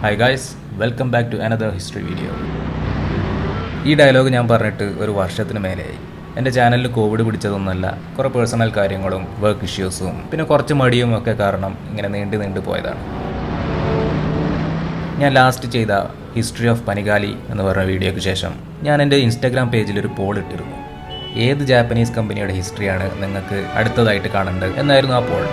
Hi guys, welcome back to another history video. ഈ dialogue ഞാൻ പറഞ്ഞിട്ട് ഒരു വർഷത്തിന് മേലെയായി. എൻ്റെ ചാനലിൽ കോവിഡ് പിടിച്ചതൊന്നുമല്ല, കുറേ പേഴ്സണൽ കാര്യങ്ങളും വർക്ക് ഇഷ്യൂസും പിന്നെ കുറച്ച് മടിയും ഒക്കെ കാരണം ഇങ്ങനെ നീണ്ടു പോയതാണ്. ഞാൻ ലാസ്റ്റ് ചെയ്ത ഹിസ്റ്ററി ഓഫ് പനികാലി എന്ന് പറഞ്ഞ വീഡിയോയ്ക്ക് ശേഷം ഞാൻ എൻ്റെ ഇൻസ്റ്റാഗ്രാം പേജിൽ ഒരു പോൾ ഇട്ടിരുന്നു. ഏത് ജാപ്പനീസ് കമ്പനിയുടെ ഹിസ്റ്ററിയാണ് നിങ്ങൾക്ക് അടുത്തതായിട്ട് കാണേണ്ടത് എന്നായിരുന്നു ആ പോൾ.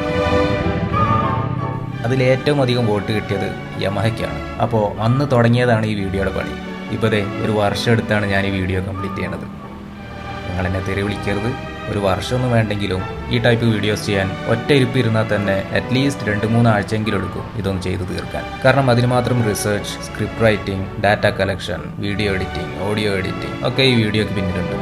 അതിലേറ്റവും അധികം വോട്ട് കിട്ടിയത് യമഹയ്ക്കാണ്. അപ്പോൾ അന്ന് തുടങ്ങിയതാണ് ഈ വീഡിയോയുടെ പണി. ഇപ്പോൾ ഒരു വർഷം എടുത്താണ് ഞാൻ ഈ വീഡിയോ കംപ്ലീറ്റ് ചെയ്യണത്. നിങ്ങളെന്നെ തെറി വിളിക്കരുത്. ഒരു വർഷമൊന്നും വേണ്ടെങ്കിലും ഈ ടൈപ്പ് വീഡിയോസ് ചെയ്യാൻ ഒറ്റ ഇരിപ്പ് ഇരുന്നാൽ തന്നെ അറ്റ്ലീസ്റ്റ് 2-3 ആഴ്ചയെങ്കിലും എടുക്കും ഇതൊന്നും ചെയ്തു തീർക്കാൻ. കാരണം അതിന് മാത്രം research, script writing, data collection, video editing, audio editing ഒക്കെ ഈ വീഡിയോയ്ക്ക് പിന്നിലുണ്ട്.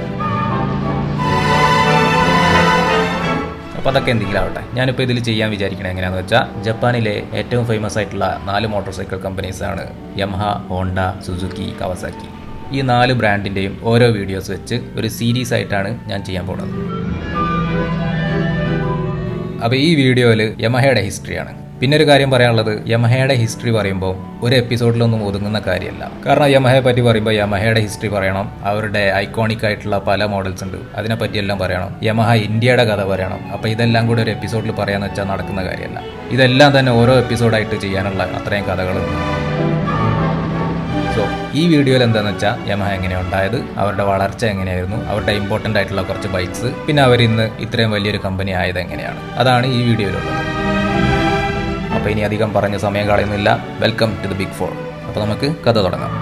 അപ്പോൾ അതൊക്കെ എന്തെങ്കിലും ആവട്ടെ. ഞാനിപ്പോൾ ഇതിൽ ചെയ്യാൻ വിചാരിക്കണത് എങ്ങനെയാണെന്ന് വെച്ചാൽ, ജപ്പാനിലെ ഏറ്റവും ഫേമസ് ആയിട്ടുള്ള 4 മോട്ടോർ സൈക്കിൾ കമ്പനീസാണ് യമഹ, ഹോണ്ട, സുസുക്കി, കവാസാക്കി. ഈ 4 ബ്രാൻഡിൻ്റെയും ഓരോ വീഡിയോസ് വെച്ച് ഒരു സീരീസ് ആയിട്ടാണ് ഞാൻ ചെയ്യാൻ പോകുന്നത്. അപ്പോൾ ഈ വീഡിയോയിൽ യമഹയുടെ ഹിസ്റ്ററിയാണ്. പിന്നെ ഒരു കാര്യം പറയാനുള്ളത്, യമഹയുടെ ഹിസ്റ്ററി പറയുമ്പോൾ ഒരു എപ്പിസോഡിലൊന്നും ഒതുങ്ങുന്ന കാര്യമല്ല. കാരണം യമഹയെ പറ്റി പറയുമ്പോൾ യമഹയുടെ ഹിസ്റ്ററി പറയണം, അവരുടെ ഐക്കോണിക് ആയിട്ടുള്ള പല മോഡൽസ് ഉണ്ട്, അതിനെപ്പറ്റിയെല്ലാം പറയണം, യമഹ ഇന്ത്യയുടെ കഥ പറയണം. അപ്പോൾ ഇതെല്ലാം കൂടി ഒരു എപ്പിസോഡിൽ പറയാന്ന് വെച്ചാൽ നടക്കുന്ന കാര്യമല്ല. ഇതെല്ലാം തന്നെ ഓരോ എപ്പിസോഡായിട്ട് ചെയ്യാനുള്ള അത്രയും കഥകളുണ്ട്. സോ ഈ വീഡിയോയിൽ എന്താണെന്ന് വെച്ചാൽ, യമഹ എങ്ങനെയാണ് ഉണ്ടായത്, അവരുടെ വളർച്ച എങ്ങനെയായിരുന്നു, അവരുടെ ഇമ്പോർട്ടൻ്റ് ആയിട്ടുള്ള കുറച്ച് ബൈക്സ്, പിന്നെ അവരിന്ന് ഇത്രയും വലിയൊരു കമ്പനി ആയത് എങ്ങനെയാണ്, അതാണ് ഈ വീഡിയോയിലുള്ളത്. അപ്പോൾ ഇനി അധികം പറഞ്ഞ സമയം കളയുന്നില്ല. Welcome to the big 4. അപ്പോൾ നമുക്ക് കഥ തുടങ്ങാം.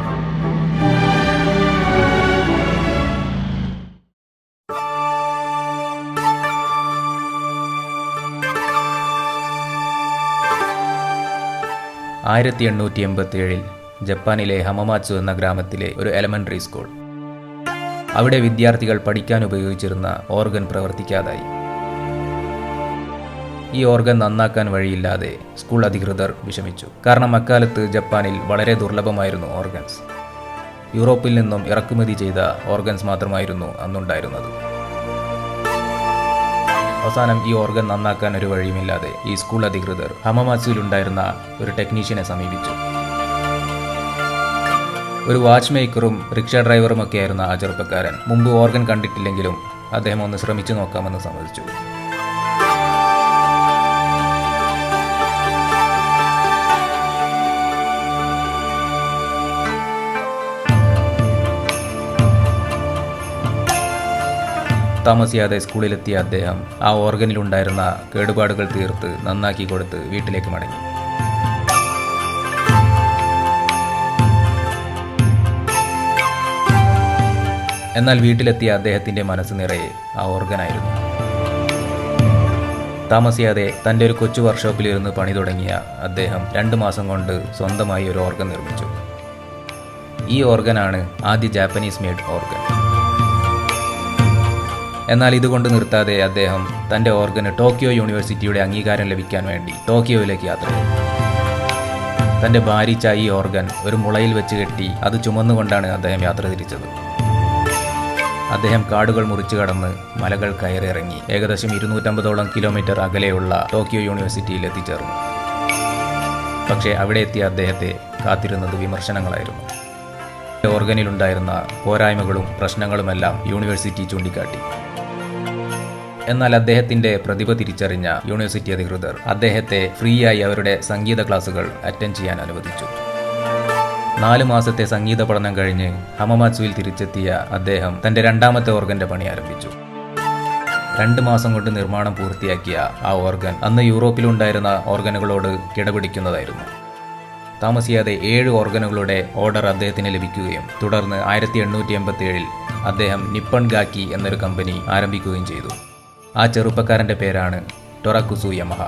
ൽ ജപ്പാനിലെ ഹമമാത്സു എന്ന ഗ്രാമത്തിലെ ഒരു എലമെൻ്ററി സ്കൂൾ. അവിടെ വിദ്യാർത്ഥികൾ പഠിക്കാൻ ഉപയോഗിച്ചിരുന്ന ഓർഗൻ പ്രവർത്തിക്കാതായി. ഈ ഓർഗൻ നന്നാക്കാൻ വഴിയില്ലാതെ സ്കൂൾ അധികൃതർ വിഷമിച്ചു. കാരണം അക്കാലത്ത് ജപ്പാനിൽ വളരെ ദുർലഭമായിരുന്നു ഓർഗൻസ്. യൂറോപ്പിൽ നിന്നും ഇറക്കുമതി ചെയ്ത ഓർഗൻസ് മാത്രമായിരുന്നു അന്നുണ്ടായിരുന്നത്. അവസാനം ഈ ഓർഗൻ നന്നാക്കാൻ ഒരു വഴിയുമില്ലാതെ ഈ സ്കൂൾ അധികൃതർ ഹമമാത്സുവിലുണ്ടായിരുന്ന ഒരു ടെക്നീഷ്യനെ സമീപിച്ചു. ഒരു വാച്ച് മേക്കറും റിക്ഷ ഡ്രൈവറും ഒക്കെ ആയിരുന്ന ആ ചെറുപ്പക്കാരൻ മുമ്പ് ഓർഗൻ കണ്ടിട്ടില്ലെങ്കിലും അദ്ദേഹം ഒന്ന് ശ്രമിച്ചു നോക്കാമെന്ന് സമ്മതിച്ചു. താമസിയാതെ സ്കൂളിലെത്തിയ അദ്ദേഹം ആ ഓർഗനിലുണ്ടായിരുന്ന കേടുപാടുകൾ തീർത്ത് നന്നാക്കി കൊടുത്ത് വീട്ടിലേക്ക് മടങ്ങി. എന്നാൽ വീട്ടിലെത്തിയ അദ്ദേഹത്തിൻ്റെ മനസ്സ് നിറയെ ആ ഓർഗനായിരുന്നു. താമസിയാതെ തൻ്റെ ഒരു കൊച്ചു വർക്ക്ഷോപ്പിലിരുന്ന് പണി തുടങ്ങിയ അദ്ദേഹം 2 മാസം കൊണ്ട് സ്വന്തമായി ഒരു ഓർഗൻ നിർമ്മിച്ചു. ഈ ഓർഗനാണ് ആദ്യ ജാപ്പനീസ് മെയ്ഡ് ഓർഗൻ. എന്നാൽ ഇതുകൊണ്ട് നിർത്താതെ അദ്ദേഹം തൻ്റെ ഓർഗന് ടോക്കിയോ യൂണിവേഴ്സിറ്റിയുടെ അംഗീകാരം ലഭിക്കാൻ വേണ്ടി ടോക്കിയോയിലേക്ക് യാത്ര ചെയ്തു. തൻ്റെ ഭാരിച്ച ഈ ഓർഗൻ ഒരു മുളയിൽ വെച്ച് കെട്ടി അത് ചുമന്നുകൊണ്ടാണ് അദ്ദേഹം യാത്ര തിരിച്ചത്. അദ്ദേഹം കാടുകൾ മുറിച്ചു കടന്ന് മലകൾ കയറിയിറങ്ങി ഏകദേശം 250ഓളം കിലോമീറ്റർ അകലെയുള്ള ടോക്കിയോ യൂണിവേഴ്സിറ്റിയിൽ എത്തിച്ചേർന്നു. പക്ഷേ അവിടെ എത്തിയ അദ്ദേഹത്തെ കാത്തിരുന്നത് വിമർശനങ്ങളായിരുന്നു. ഓർഗനിലുണ്ടായിരുന്ന പോരായ്മകളും പ്രശ്നങ്ങളുമെല്ലാം യൂണിവേഴ്സിറ്റി ചൂണ്ടിക്കാട്ടി. എന്നാൽ അദ്ദേഹത്തിൻ്റെ പ്രതിഭ തിരിച്ചറിഞ്ഞ യൂണിവേഴ്സിറ്റി അധികൃതർ അദ്ദേഹത്തെ ഫ്രീ ആയി അവരുടെ സംഗീത ക്ലാസുകൾ അറ്റൻഡ് ചെയ്യാൻ അനുവദിച്ചു. 4 മാസത്തെ സംഗീത പഠനം കഴിഞ്ഞ് ഹമമാത്സുവിൽ തിരിച്ചെത്തിയ അദ്ദേഹം തൻ്റെ 2ാമത്തെ ഓർഗൻ്റെ പണി ആരംഭിച്ചു. 2 മാസം കൊണ്ട് നിർമ്മാണം പൂർത്തിയാക്കിയ ആ ഓർഗൻ അന്ന് യൂറോപ്പിലുണ്ടായിരുന്ന ഓർഗനുകളോട് കിടപിടിക്കുന്നതായിരുന്നു. താമസിയാതെ 7 ഓർഗനുകളുടെ ഓർഡർ അദ്ദേഹത്തിന് ലഭിക്കുകയും തുടർന്ന് 1887 അദ്ദേഹം നിപ്പൺ ഗാക്കി എന്നൊരു കമ്പനി ആരംഭിക്കുകയും ചെയ്തു. ആ ചെറുപ്പക്കാരൻ്റെ പേരാണ് ടൊറക്കുസു യമഹ.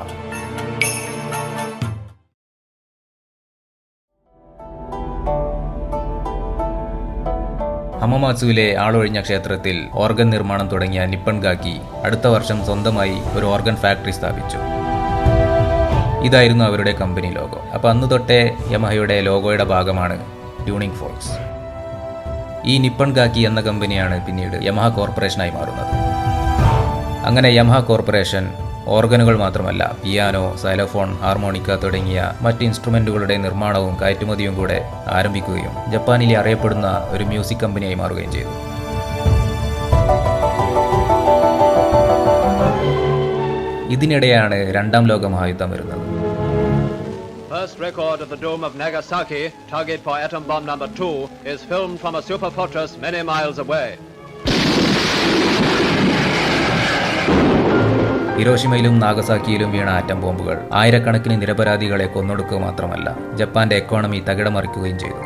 ഹമമാത്സുവിലെ ആളൊഴിഞ്ഞ ക്ഷേത്രത്തിൽ ഓർഗൻ നിർമ്മാണം തുടങ്ങിയ നിപ്പൺ ഗാക്കി അടുത്ത വർഷം സ്വന്തമായി ഒരു ഓർഗൻ ഫാക്ടറി സ്ഥാപിച്ചു. ഇതായിരുന്നു അവരുടെ കമ്പനി ലോഗോ. അപ്പോൾ അന്ന് തൊട്ടേ യമഹയുടെ ലോഗോയുടെ ഭാഗമാണ് ട്യൂണിംഗ് ഫോർക്സ്. ഈ നിപ്പൺ ഗാക്കി എന്ന കമ്പനിയാണ് പിന്നീട് യമഹ കോർപ്പറേഷനായി മാറുന്നത്. അങ്ങനെ യമഹ കോർപ്പറേഷൻ ഓർഗനുകൾ മാത്രമല്ല, പിയാനോ, സൈലോഫോൺ, ഹാർമോണിക്ക തുടങ്ങിയ മറ്റ് ഇൻസ്ട്രുമെന്റുകളുടെ നിർമ്മാണവും കയറ്റുമതിയും കൂടെ ആരംഭിക്കുകയും ജപ്പാനിലെ അറിയപ്പെടുന്ന ഒരു മ്യൂസിക് കമ്പനിയായി മാറുകയും ചെയ്തു. ഇതിനിടെയാണ് രണ്ടാം ലോക മഹായുദ്ധം വരുന്നത്. First record of the dome of Nagasaki, target for atom bomb number 2, is filmed from a super fortress many miles away. ഹിരോഷിമയിലും നാഗസാക്കിയിലും Veena atom ബോംബുകൾ ആയിരക്കണക്കിന് നിരപരാധികളെ കൊന്നൊടുക്കുക മാത്രമല്ല, ജപ്പാന്റെ എക്കോണമി തകിടമറിക്കുകയും ചെയ്തു.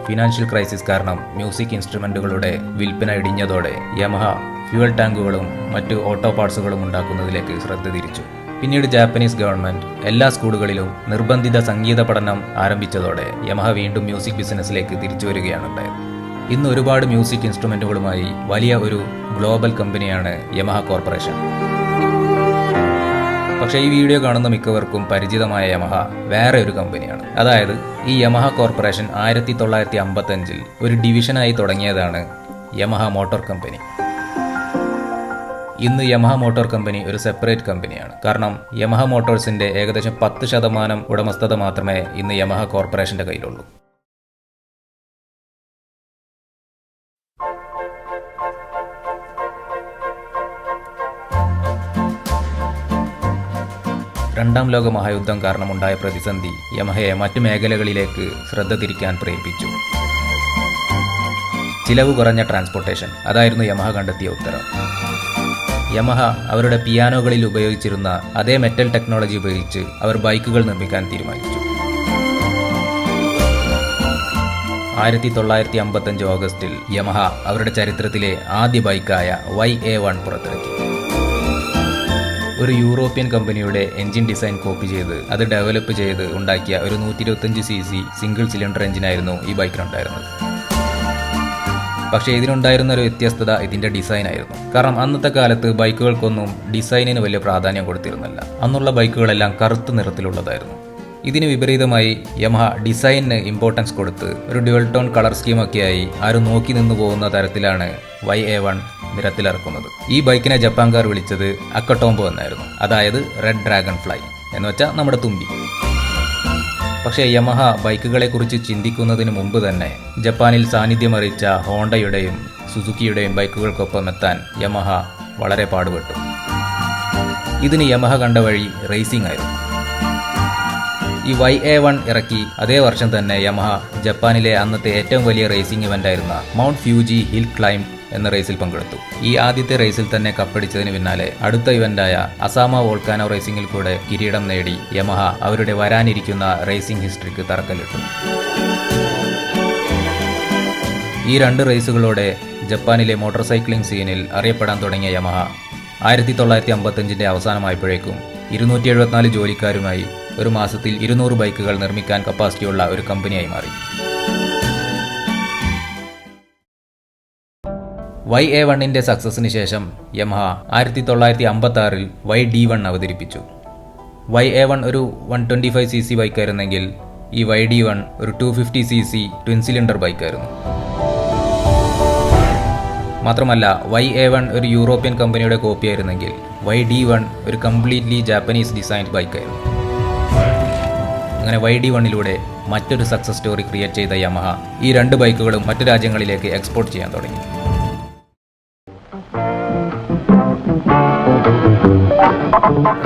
ഫിനാൻഷ്യൽ ക്രൈസിസ് കാരണം മ്യൂസിക് ഇൻസ്ട്രുമെന്റുകളുടെ വിൽപ്പന ഇടിഞ്ഞതോടെ യമഹ ഫ്യൂവൽ ടാങ്കുകളും മറ്റു ഓട്ടോ പാർട്സുകളും ഉണ്ടാക്കുന്നതിലേക്ക് ശ്രദ്ധ തിരിച്ചു. പിന്നീട് ജാപ്പനീസ് ഗവൺമെന്റ് എല്ലാ സ്കൂളുകളിലും നിർബന്ധിത സംഗീത പഠനം ആരംഭിച്ചതോടെ യമഹ വീണ്ടും മ്യൂസിക് ബിസിനസ്സിലേക്ക് തിരിച്ചു വരികയാണ് ഉണ്ടായത്. ഇന്ന് ഒരുപാട് മ്യൂസിക് ഇൻസ്ട്രുമെന്റുകളുമായി വലിയ ഒരു ഗ്ലോബൽ കമ്പനിയാണ് യമഹ കോർപ്പറേഷൻ. പക്ഷേ ഈ വീഡിയോ കാണുന്ന മിക്കവർക്കും പരിചിതമായ യമഹ വേറെ ഒരു കമ്പനിയാണ്. അതായത് ഈ യമഹ കോർപ്പറേഷൻ 1955 ഒരു ഡിവിഷനായി തുടങ്ങിയതാണ് യമഹ മോട്ടോർ കമ്പനി. ഇന്ന് യമഹ മോട്ടോർ കമ്പനി ഒരു സെപ്പറേറ്റ് കമ്പനിയാണ്. കാരണം യമഹ മോട്ടോഴ്സിന്റെ ഏകദേശം 10% ഉടമസ്ഥത മാത്രമേ ഇന്ന് യമഹ കോർപ്പറേഷന്റെ കയ്യിലുള്ളൂ. രണ്ടാം ലോക മഹായുദ്ധം കാരണമുണ്ടായ പ്രതിസന്ധി യമഹയെ മറ്റു മേഖലകളിലേക്ക് ശ്രദ്ധ തിരിക്കാൻ പ്രേരിപ്പിച്ചു. ചിലവ് കുറഞ്ഞ ട്രാൻസ്പോർട്ടേഷൻ അതായിരുന്നു യമഹ കണ്ടെത്തിയ ഉത്തരം. യമഹ അവരുടെ പിയാനോകളിൽ ഉപയോഗിച്ചിരുന്ന അതേ മെറ്റൽ ടെക്നോളജി ഉപയോഗിച്ച് അവർ ബൈക്കുകൾ നിർമ്മിക്കാൻ തീരുമാനിച്ചു. 1955 ഓഗസ്റ്റിൽ യമഹ അവരുടെ ചരിത്രത്തിലെ ആദ്യ ബൈക്കായ YA1 പുറത്തിറക്കി. ഒരു യൂറോപ്യൻ കമ്പനിയുടെ എഞ്ചിൻ ഡിസൈൻ കോപ്പി ചെയ്ത് അത് ഡെവലപ്പ് ചെയ്ത് ഉണ്ടാക്കിയ ഒരു 125cc സിംഗിൾ സിലിണ്ടർ എഞ്ചിനായിരുന്നു ഈ ബൈക്കിനുണ്ടായിരുന്നത്. പക്ഷേ ഇതിനുണ്ടായിരുന്ന ഒരു വ്യത്യസ്തത ഇതിന്റെ ഡിസൈൻ ആയിരുന്നു. കാരണം അന്നത്തെ കാലത്ത് ബൈക്കുകൾക്കൊന്നും ഡിസൈനിന് വലിയ പ്രാധാന്യം കൊടുത്തിരുന്നില്ല. അന്നുള്ള ബൈക്കുകളെല്ലാം കറുത്ത നിറത്തിലുള്ളതായിരുന്നു. ഇതിന് വിപരീതമായി യമഹ ഡിസൈനിന് ഇമ്പോർട്ടൻസ് കൊടുത്ത് ഒരു ഡ്യുവൽ ടോൺ കളർ സ്കീമൊക്കെയായി ആരും നോക്കി നിന്നു പോകുന്ന തരത്തിലാണ് YA1 നിരത്തിലിറക്കുന്നത്. ഈ ബൈക്കിനെ ജപ്പാൻകാർ വിളിച്ചത് അക്കട്ടോംബോ എന്നായിരുന്നു. അതായത് റെഡ് ഡ്രാഗൺ ഫ്ലൈ എന്ന് വെച്ചാൽ നമ്മുടെ തുമ്പി. പക്ഷേ യമഹ ബൈക്കുകളെക്കുറിച്ച് ചിന്തിക്കുന്നതിന് മുമ്പ് തന്നെ ജപ്പാനിൽ സാന്നിധ്യമറിയിച്ച ഹോണ്ടയുടെയും സുസുക്കിയുടെയും ബൈക്കുകൾക്കൊപ്പം എത്താൻ യമഹ വളരെ പാടുപെട്ടു. ഇതിന് യമഹ കണ്ട വഴി റേസിംഗ് ആയിരുന്നു. ഈ YA1 ഇറക്കി അതേ വർഷം തന്നെ യമഹ ജപ്പാനിലെ അന്നത്തെ ഏറ്റവും വലിയ റേസിംഗ് ഇവന്റായിരുന്ന മൗണ്ട് ഫ്യൂജി ഹിൽ ക്ലൈംബ് എന്ന റേസിൽ പങ്കെടുത്തു. ഈ ആദ്യത്തെ റേസിൽ തന്നെ കപ്പടിച്ചതിന് പിന്നാലെ അടുത്ത ഇവന്റായ അസാമ വോൾക്കാനോ റേസിംഗിൽ കൂടെ കിരീടം നേടി യമഹ അവരുടെ വരാനിരിക്കുന്ന റേസിംഗ് ഹിസ്റ്ററിക്ക് തറക്കല്ലിട്ടു. ഈ 2 റേസുകളോടെ ജപ്പാനിലെ മോട്ടോർ സൈക്ലിംഗ് സീനിൽ അറിയപ്പെടാൻ തുടങ്ങിയ യമഹ 1955 അവസാനമായപ്പോഴേക്കും 274 ജോലിക്കാരുമായി ഒരു മാസത്തിൽ 200 ബൈക്കുകൾ നിർമ്മിക്കാൻ കപ്പാസിറ്റിയുള്ള ഒരു കമ്പനിയായി മാറി. YA1ന്റെ സക്സസിന് ശേഷം യമഹ 1956 YD1 അവതരിപ്പിച്ചു. YA1 ഒരു 125cc ബൈക്കായിരുന്നെങ്കിൽ ഈ YD1 ഒരു 250cc ട്വിൻ സിലിണ്ടർ ബൈക്കായിരുന്നു. മാത്രമല്ല YA1 ഒരു യൂറോപ്യൻ കമ്പനിയുടെ കോപ്പിയായിരുന്നെങ്കിൽ YD1 ഒരു കംപ്ലീറ്റ്ലി ജാപ്പനീസ് ഡിസൈൻഡ് ബൈക്കായിരുന്നു. അങ്ങനെ YD1ലൂടെ മറ്റൊരു സക്സസ് സ്റ്റോറി ക്രിയേറ്റ് ചെയ്ത യമഹ ഈ 2 ബൈക്കുകളും മറ്റു രാജ്യങ്ങളിലേക്ക് എക്സ്പോർട്ട് ചെയ്യാൻ തുടങ്ങി.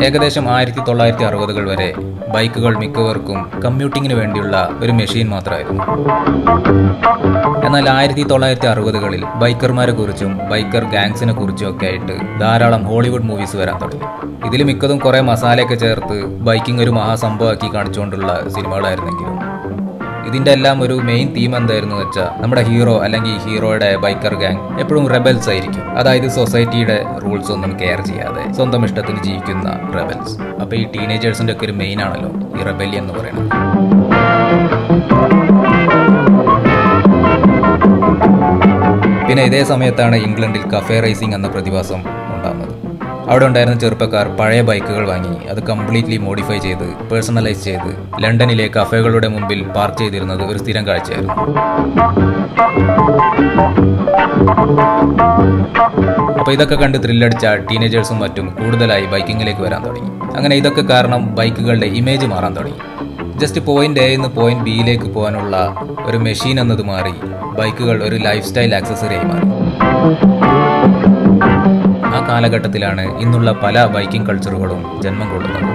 ഏകദേശം 1960കൾ വരെ ബൈക്കുകൾ മിക്കവർക്കും കമ്മ്യൂട്ടിങ്ങിന് വേണ്ടിയുള്ള ഒരു മെഷീൻ മാത്രമായിരുന്നു. എന്നാൽ 1960കളിൽ ബൈക്കർമാരെ കുറിച്ചും ബൈക്കർ ഗാങ്സിനെ കുറിച്ചും ഒക്കെ ആയിട്ട് ധാരാളം ഹോളിവുഡ് മൂവീസ് വരാൻ തുടങ്ങി. ഇതിൽ മിക്കതും കുറെ മസാലയൊക്കെ ചേർത്ത് ബൈക്കിംഗ് ഒരു മഹാസംഭവമാക്കി കാണിച്ചുകൊണ്ടുള്ള സിനിമകളായിരുന്നെങ്കിലും ഇതിന്റെ എല്ലാം ഒരു മെയിൻ തീം എന്തായിരുന്നു വെച്ചാൽ നമ്മുടെ ഹീറോ അല്ലെങ്കിൽ ഹീറോയുടെ ബൈക്കർ ഗാങ് എപ്പോഴും റെബൽസ് ആയിരിക്കും. അതായത് സൊസൈറ്റിയുടെ റൂൾസ് ഒന്നും കെയർ ചെയ്യാതെ സ്വന്തം ഇഷ്ടത്തിന് ജീവിക്കുന്ന റെബൽസ്. അപ്പൊ ഈ ടീനേജേഴ്സിന്റെ ഒക്കെ ഒരു മെയിൻ ആണല്ലോ ഈ റെബല്യൻ എന്ന് പറയുന്നത്. പിന്നെ ഇതേ സമയത്താണ് ഇംഗ്ലണ്ടിൽ കഫേ റേസിംഗ് എന്ന പ്രതിഭാസം ഉണ്ടാകുന്നത്. അവിടെ ഉണ്ടായിരുന്ന ചെറുപ്പക്കാർ പഴയ ബൈക്കുകൾ വാങ്ങി അത് കംപ്ലീറ്റ്ലി മോഡിഫൈ ചെയ്ത് പേഴ്സണലൈസ് ചെയ്ത് ലണ്ടനിലെ കഫേകളുടെ മുമ്പിൽ പാർക്ക് ചെയ്തിരുന്നത് ഒരു സ്ഥിരം കാഴ്ചയായിരുന്നു. അപ്പോൾ ഇതൊക്കെ കണ്ട് ത്രില്ലടിച്ച ടീനേജേഴ്സും മറ്റും കൂടുതലായി ബൈക്കിങ്ങിലേക്ക് വരാൻ തുടങ്ങി. അങ്ങനെ ഇതൊക്കെ കാരണം ബൈക്കുകളുടെ ഇമേജ് മാറാൻ തുടങ്ങി. ജസ്റ്റ് പോയിന്റ് എയിൽ നിന്ന് പോയിന്റ് ബിയിലേക്ക് പോകാനുള്ള ഒരു മെഷീൻ എന്നത് മാറി ബൈക്കുകൾ ഒരു ലൈഫ് സ്റ്റൈൽ ആക്സസറിയായി മാറി. ആ കാലഘട്ടത്തിലാണ് ഇന്നുള്ള പല ബൈക്കിംഗ് കൾച്ചറുകളും ജന്മം കൊള്ളുന്നത്.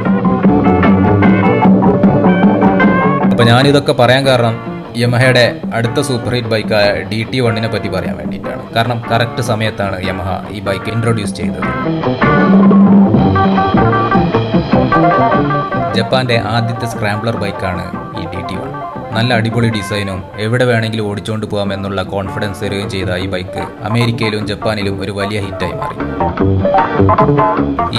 അപ്പോൾ ഞാനിതൊക്കെ പറയാൻ കാരണം യമഹയുടെ അടുത്ത സൂപ്പർ ഹിറ്റ് ബൈക്കായ DT1 പറ്റി പറയാൻ വേണ്ടിയിട്ടാണ്. കാരണം കറക്റ്റ് സമയത്താണ് യമഹ ഈ ബൈക്ക് ഇൻട്രൊഡ്യൂസ് ചെയ്തത്. ജപ്പാന്റെ ആദ്യത്തെ സ്ക്രാംബ്ലർ ബൈക്കാണ് ഈ DT1. നല്ല അടിപൊളി ഡിസൈനും എവിടെ വേണമെങ്കിലും ഓടിച്ചുകൊണ്ട് പോകാം എന്നുള്ള കോൺഫിഡൻസ് തരുകയും ചെയ്ത ഈ ബൈക്ക് അമേരിക്കയിലും ജപ്പാനിലും ഒരു വലിയ ഹിറ്റായി മാറി.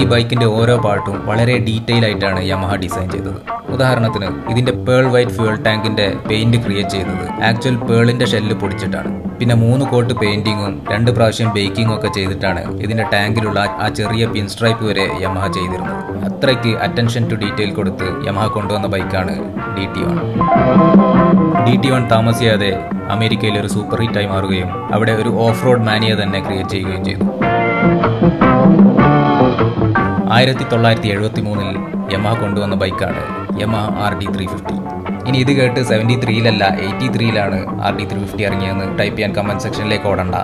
ഈ ബൈക്കിന്റെ ഓരോ പാർട്ടും വളരെ ഡീറ്റെയിൽ ആയിട്ടാണ് യമഹ ഡിസൈൻ ചെയ്തത്. ഉദാഹരണത്തിന് ഇതിന്റെ പേൾ വൈറ്റ് ഫ്യൂൽ ടാങ്കിന്റെ പെയിന്റ് ക്രിയേറ്റ് ചെയ്തത് ആക്ച്വൽ പേളിന്റെ ഷെല്ല് പൊടിച്ചിട്ടാണ്. പിന്നെ 3 കോട്ട് പെയിന്റിങ്ങും 2 പ്രാവശ്യം ബേക്കിങ്ങും ഒക്കെ ചെയ്തിട്ടാണ് ഇതിന്റെ ടാങ്കിലുള്ള ആ ചെറിയ പിൻ സ്ട്രൈപ്പ് വരെ യമഹ ചെയ്തിരുന്നത്. അത്രയ്ക്ക് അറ്റൻഷൻ ടു ഡീറ്റെയിൽ കൊടുത്ത് യമഹ കൊണ്ടുവന്ന ബൈക്കാണ് DT1. DT1 താമസിയാതെ അമേരിക്കയിൽ ഒരു സൂപ്പർ ഹിറ്റായി മാറുകയും അവിടെ ഒരു ഓഫ് റോഡ് മാനിയ തന്നെ ക്രിയേറ്റ് ചെയ്യുകയും ചെയ്തു. 1973 യമഹ കൊണ്ടുവന്ന ബൈക്കാണ് യമഹ RD350. ഇനി ഇത് കേട്ട് 73-ലല്ല 83-ലാണ് RD350 ഇറങ്ങിയെന്ന് ടൈപ്പ് ചെയ്യാൻ കമൻറ്റ് സെക്ഷനിലേക്ക് ഓടണ്ട.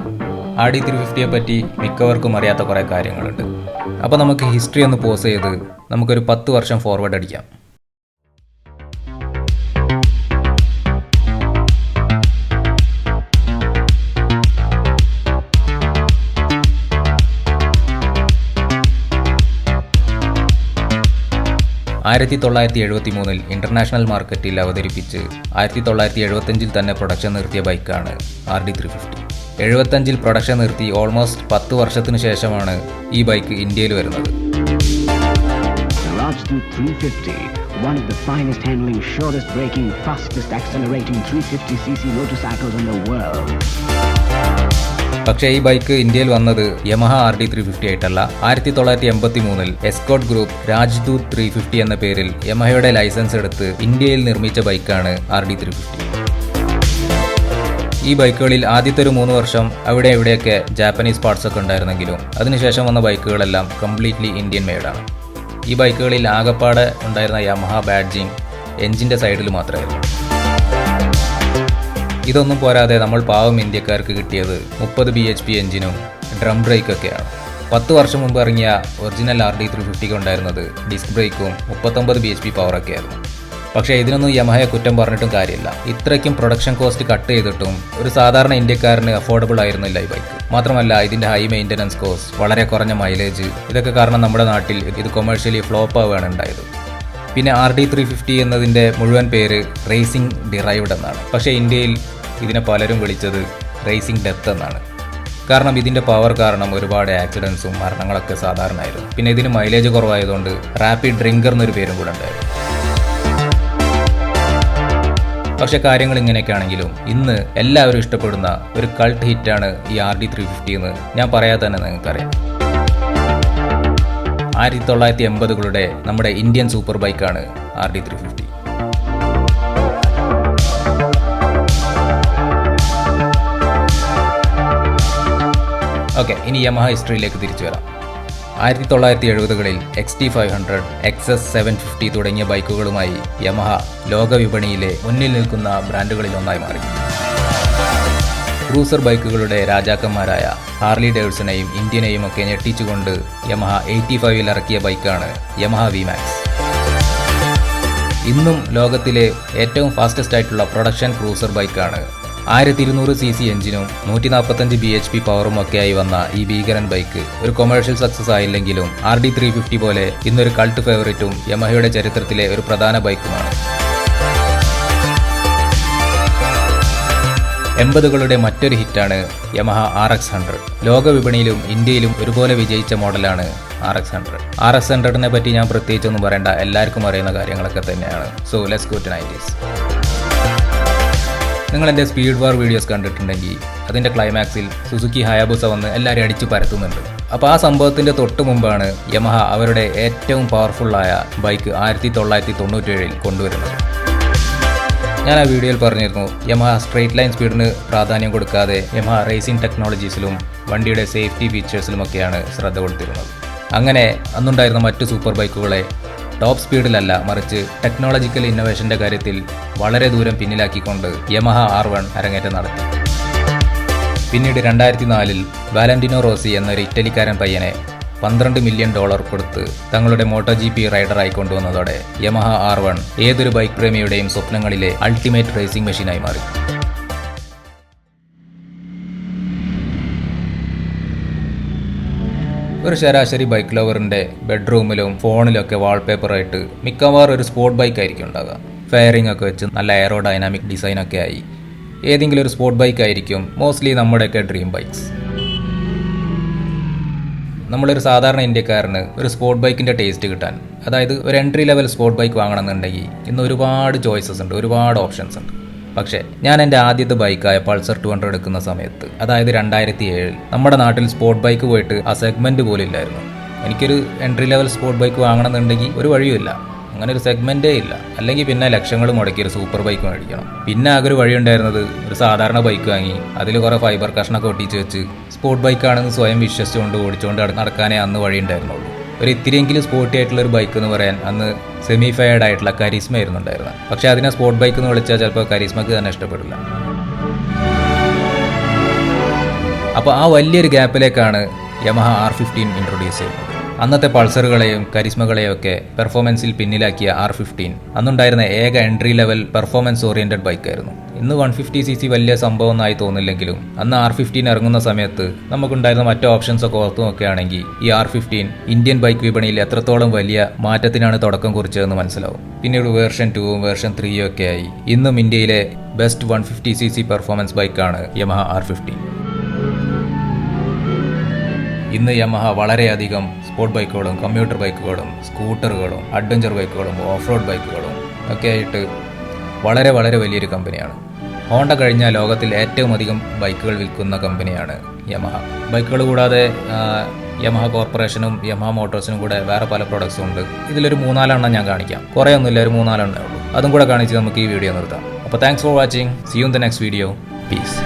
RD350 പറ്റി മിക്കവർക്കും അറിയാത്ത കുറേ കാര്യങ്ങളുണ്ട്. അപ്പോൾ നമുക്ക് ഹിസ്റ്ററി ഒന്ന് പോസ് ചെയ്ത് നമുക്കൊരു 10 വർഷം ഫോർവേഡ് അടിക്കാം. ഇന്റർനാഷണൽ മാർക്കറ്റിൽ അവതരിപ്പിച്ച് 1975 തന്നെ പ്രൊഡക്ഷൻ നിർത്തിയ ബൈക്കാണ് RD350. 75 പ്രൊഡക്ഷൻ നിർത്തി ഓൾമോസ്റ്റ് 10 വർഷത്തിനു ശേഷമാണ് ഈ ബൈക്ക് ഇന്ത്യയിൽ വരുന്നത്. Rajdoot 350, one of the finest handling, shortest braking, fastest accelerating 350cc motorcycles in the world. പക്ഷേ ഈ ബൈക്ക് ഇന്ത്യയിൽ വന്നത് യമഹ RD350 ആയിട്ടല്ല. 1983 എസ്കോട്ട് ഗ്രൂപ്പ് രാജ്ദൂത് 350 എന്ന പേരിൽ യമഹയുടെ ലൈസൻസ് എടുത്ത് ഇന്ത്യയിൽ നിർമ്മിച്ച ബൈക്കാണ് RD350. ഈ ബൈക്കുകളിൽ ആദ്യത്തെ ഒരു 3 വർഷം അവിടെ എവിടെയൊക്കെ ജാപ്പനീസ് പാർട്സ് ഒക്കെ ഉണ്ടായിരുന്നെങ്കിലും അതിനുശേഷം വന്ന ബൈക്കുകളെല്ലാം കംപ്ലീറ്റ്ലി ഇന്ത്യൻ മെയ്ഡാണ്. ഈ ബൈക്കുകളിൽ ആകപ്പാടെ ഉണ്ടായിരുന്ന യമഹ ബാഡ്ജിങ് എഞ്ചിൻ്റെ സൈഡിൽ മാത്രമായിരുന്നു. ഇതൊന്നും പോരാതെ നമ്മൾ പാവം ഇന്ത്യക്കാർക്ക് കിട്ടിയത് 30 bhp എഞ്ചിനും ഡ്രം ബ്രേക്കൊക്കെയാണ്. 10 വർഷം മുമ്പ് ഇറങ്ങിയ ഒറിജിനൽ RD350 ഉണ്ടായിരുന്നത് ഡിസ്ക് ബ്രേക്കും 39 bhp പവറൊക്കെ ആയിരുന്നു. പക്ഷേ ഇതിനൊന്നും യമഹയെ കുറ്റം പറഞ്ഞിട്ടും കാര്യമില്ല. ഇത്രയ്ക്കും പ്രൊഡക്ഷൻ കോസ്റ്റ് കട്ട് ചെയ്തിട്ടും ഒരു സാധാരണ ഇന്ത്യക്കാരന് അഫോർഡബിൾ ആയിരുന്നില്ല ഈ ബൈക്ക്. മാത്രമല്ല ഇതിൻ്റെ ഹൈ മെയിൻ്റനൻസ് കോസ്റ്റ്, വളരെ കുറഞ്ഞ മൈലേജ്, ഇതൊക്കെ കാരണം നമ്മുടെ നാട്ടിൽ ഇത് കൊമേഴ്ഷ്യലി ഫ്ലോപ്പ് ആവുകയാണ് ഉണ്ടായത്. പിന്നെ RD350 എന്നതിൻ്റെ മുഴുവൻ പേര് റേസിംഗ് ഡിറൈവ്ഡ് എന്നാണ്. പക്ഷേ ഇന്ത്യയിൽ ഇതിനെ പലരും വിളിച്ചത് റേസിംഗ് ഡെത്ത് എന്നാണ്. കാരണം ഇതിൻ്റെ പവർ കാരണം ഒരുപാട് ആക്സിഡൻസും മരണങ്ങളൊക്കെ സാധാരണയായിരുന്നു. പിന്നെ ഇതിന് മൈലേജ് കുറവായതുകൊണ്ട് റാപ്പിഡ് ഡ്രിങ്കർ എന്നൊരു പേരും കൂടെ ഉണ്ടായിരുന്നു. പക്ഷേ കാര്യങ്ങൾ ഇങ്ങനെയൊക്കെ ആണെങ്കിലും ഇന്ന് എല്ലാവരും ഇഷ്ടപ്പെടുന്ന ഒരു കൾട്ട് ഹിറ്റാണ് ഈ RD350 എന്ന് ഞാൻ പറയാതെ തന്നെ നിങ്ങൾക്കറിയാം. 1980-കളുടെ നമ്മുടെ ഇന്ത്യൻ സൂപ്പർ ബൈക്കാണ് RD350. ഓക്കെ, ഇനി യമഹ ഹിസ്റ്ററിയിലേക്ക് തിരിച്ചു വരാം. 1970-കളിൽ XT500, XS 750 തുടങ്ങിയ ബൈക്കുകളുമായി യമഹ ലോക വിപണിയിലെ മുന്നിൽ നിൽക്കുന്ന ബ്രാൻഡുകളിൽ ഒന്നായി മാറി. ക്രൂസർ ബൈക്കുകളുടെ രാജാക്കന്മാരായ ഹാർലി ഡേവിഡ്സനെയും ഇന്ത്യനെയും ഒക്കെ ഞെട്ടിച്ചുകൊണ്ട് യമഹ 85-ൽ ഇറക്കിയ ബൈക്കാണ് യമഹ VMAX. ഇന്നും ലോകത്തിലെ ഏറ്റവും ഫാസ്റ്റസ്റ്റ് ആയിട്ടുള്ള പ്രൊഡക്ഷൻ ക്രൂസർ ബൈക്കാണ്. 1200cc എഞ്ചിനും 145 bhp പവറും ഒക്കെയായി വന്ന ഈ ഭീകരൻ ബൈക്ക് ഒരു കൊമേഴ്ഷ്യൽ സക്സസ് ആയില്ലെങ്കിലും RD350 പോലെ ഇന്നൊരു കൾട്ട് ഫേവറേറ്റും യമഹയുടെ ചരിത്രത്തിലെ ഒരു പ്രധാന ബൈക്കുമാണ്. 80-കളുടെ മറ്റൊരു ഹിറ്റാണ് യമഹ RX100. ലോക വിപണിയിലും ഇന്ത്യയിലും ഒരുപോലെ വിജയിച്ച മോഡലാണ് RX100. RX100നെ പറ്റി ഞാൻ പ്രത്യേകിച്ചൊന്നും പറയേണ്ട, എല്ലാവർക്കും അറിയുന്ന കാര്യങ്ങളൊക്കെ തന്നെയാണ്. So let's go to 90s. നിങ്ങൾ എൻ്റെ സ്പീഡ് വാർ വീഡിയോസ് കണ്ടിട്ടുണ്ടെങ്കിൽ അതിൻ്റെ ക്ലൈമാക്സിൽ സുസുക്കി ഹയാബുസ വന്ന് എല്ലാവരും അടിച്ചു പരത്തുന്നുണ്ട്. അപ്പോൾ ആ സംഭവത്തിൻ്റെ തൊട്ട് മുമ്പാണ് യമഹ അവരുടെ ഏറ്റവും പവർഫുള്ളായ ബൈക്ക് 1997-ൽ കൊണ്ടുവരുന്നത്. ഞാൻ ആ വീഡിയോയിൽ പറഞ്ഞിരുന്നു യമഹ സ്ട്രെയിറ്റ് ലൈൻ സ്പീഡിന് പ്രാധാന്യം കൊടുക്കാതെ യമഹ റേസിംഗ് ടെക്നോളജീസിലും വണ്ടിയുടെ സേഫ്റ്റി ഫീച്ചേഴ്സിലുമൊക്കെയാണ് ശ്രദ്ധ കൊടുത്തിരുന്നത്. അങ്ങനെ അന്നുണ്ടായിരുന്ന മറ്റു സൂപ്പർ ബൈക്കുകളെ ടോപ്പ് സ്പീഡിലല്ല മറിച്ച് ടെക്നോളജിക്കൽ ഇന്നോവേഷൻ്റെ കാര്യത്തിൽ വളരെ ദൂരം പിന്നിലാക്കിക്കൊണ്ട് യമഹ R1 അരങ്ങേറ്റം നടത്തി. പിന്നീട് 2004 വാലന്റിനോ റോസി എന്നൊരു ഇറ്റലിക്കാരൻ പയ്യനെ $12 മില്യൺ കൊടുത്ത് തങ്ങളുടെ MotoGP റൈഡറായി കൊണ്ടുവന്നതോടെ യമഹ R1 ഏതൊരു ബൈക്ക് പ്രേമിയുടെയും സ്വപ്നങ്ങളിലെ അൾട്ടിമേറ്റ് റേസിംഗ് മെഷീനായി മാറി. ഒരു ശരാശരി ബൈക്ക് ലവറിൻ്റെ ബെഡ്റൂമിലും ഫോണിലൊക്കെ വാൾപേപ്പറായിട്ട് മിക്കവാറും ഒരു സ്പോർട്ട് ബൈക്ക് ആയിരിക്കും ഉണ്ടാകുക. ഫെയറിംഗ് ഒക്കെ വെച്ച് നല്ല എയറോഡൈനാമിക് ഡിസൈനൊക്കെ ആയി ഏതെങ്കിലും ഒരു സ്പോർട്ട് ബൈക്ക് ആയിരിക്കും മോസ്റ്റ്ലി നമ്മുടെയൊക്കെ ഡ്രീം ബൈക്സ്. നമ്മളൊരു സാധാരണ ഇന്ത്യക്കാരന് ഒരു സ്പോർട്ട് ബൈക്കിൻ്റെ ടേസ്റ്റ് കിട്ടാൻ, അതായത് ഒരു എൻട്രി ലെവൽ സ്പോർട്ട് ബൈക്ക് വാങ്ങണമെന്നുണ്ടെങ്കിൽ ഇന്ന് ഒരുപാട് ചോയ്സസ് ഉണ്ട്, ഒരുപാട് ഓപ്ഷൻസ് ഉണ്ട്. പക്ഷേ ഞാൻ എൻ്റെ ആദ്യത്തെ ബൈക്കായ പൾസർ 200 എടുക്കുന്ന സമയത്ത്, അതായത് 2007 നമ്മുടെ നാട്ടിൽ സ്പോർട്ട് ബൈക്ക് പോയിട്ട് ആ സെഗ്മെൻറ്റ് പോലും ഇല്ലായിരുന്നു. എനിക്കൊരു എൻട്രി ലെവൽ സ്പോർട്ട് ബൈക്ക് വാങ്ങണമെന്നുണ്ടെങ്കിൽ ഒരു വഴിയുമില്ല, അങ്ങനെ ഒരു സെഗ്മെൻറ്റേ ഇല്ല. അല്ലെങ്കിൽ പിന്നെ ലക്ഷങ്ങൾ മുടക്കി ഒരു സൂപ്പർ ബൈക്ക് മേടിക്കണം. പിന്നെ ആകെ ഒരു വഴി ഉണ്ടായിരുന്നത് ഒരു സാധാരണ ബൈക്ക് വാങ്ങി അതിൽ കുറേ ഫൈബർ കഷ്ണൊക്കെ ഒട്ടിച്ച് വെച്ച് സ്പോർട്ട് ബൈക്കാണെന്ന് സ്വയം വിശ്വസിച്ചുകൊണ്ട് ഓടിച്ചുകൊണ്ട് നടക്കാനേ അന്ന് വഴി ഉണ്ടായിരുന്നുള്ളൂ. ഒരു ഇത്തിരിയെങ്കിലും സ്പോർട്ടി ആയിട്ടുള്ള ഒരു ബൈക്ക് എന്ന് പറയാൻ അന്ന് സെമി ഫയർഡ് ആയിട്ടുള്ള കരീസ്മ ആയിരുന്നു ഉണ്ടായിരുന്നത്. പക്ഷേ അതിനെ സ്പോർട്ട് ബൈക്ക് എന്ന് വിളിച്ചാൽ ചിലപ്പോൾ കരീസ്മക്ക് തന്നെ ഇഷ്ടപ്പെടില്ല. അപ്പോൾ ആ വലിയൊരു ഗ്യാപ്പിലേക്കാണ് യമഹ R15 ഇൻട്രൊഡ്യൂസ് ചെയ്യുന്നത്. അന്നത്തെ പൾസറുകളെയും കരിസ്മകളെയും ഒക്കെ പെർഫോമൻസിൽ പിന്നിലാക്കിയ R15 അന്നുണ്ടായിരുന്ന ഏക എൻട്രി ലെവൽ പെർഫോമൻസ് ഓറിയന്റഡ് ബൈക്കായിരുന്നു. ഇന്ന് 150cc വലിയ സംഭവമൊന്നായി തോന്നില്ലെങ്കിലും അന്ന് R15 ഇറങ്ങുന്ന സമയത്ത് നമുക്കുണ്ടായിരുന്ന മറ്റു ഓപ്ഷൻസ് ഒക്കെ ഓർത്തു നോക്കുകയാണെങ്കിൽ ഈ R15 ഇന്ത്യൻ ബൈക്ക് വിപണിയിൽ എത്രത്തോളം വലിയ മാറ്റത്തിനാണ് തുടക്കം കുറിച്ചതെന്ന് മനസ്സിലാവും. പിന്നീട് വേർഷൻ 2ഉം വേർഷൻ 3ഉം ഒക്കെ ആയി ഇന്നും ഇന്ത്യയിലെ ബെസ്റ്റ് 150cc പെർഫോമൻസ് ബൈക്കാണ് യമഹ R15. ഇന്ന് യമഹ വളരെയധികം സ്പോർട്ട് ബൈക്കുകളും കമ്മ്യൂട്ടർ ബൈക്കുകളും സ്കൂട്ടറുകളും അഡ്വഞ്ചർ ബൈക്കുകളും ഓഫ് റോഡ് ബൈക്കുകളും ഒക്കെ ആയിട്ട് വളരെ വളരെ വലിയൊരു കമ്പനിയാണ്. ഹോണ്ട കഴിഞ്ഞാൽ ലോകത്തിൽ ഏറ്റവും അധികം ബൈക്കുകൾ വിൽക്കുന്ന കമ്പനിയാണ് യമഹ. ബൈക്കുകൾ കൂടാതെ യമഹ കോർപ്പറേഷനും യമഹ മോട്ടോഴ്സിനും കൂടെ വേറെ പല പ്രൊഡക്ട്സും ഉണ്ട്. ഇതിലൊരു 3-4 ഞാൻ കാണിക്കാം. കുറേ ഒന്നുമില്ല, ഒരു 3-4 ഉള്ളൂ. അതും കൂടെ കാണിച്ച് നമുക്ക് ഈ വീഡിയോ നിർത്താം. അപ്പോൾ thanks for watching. See you in the next video. Piece.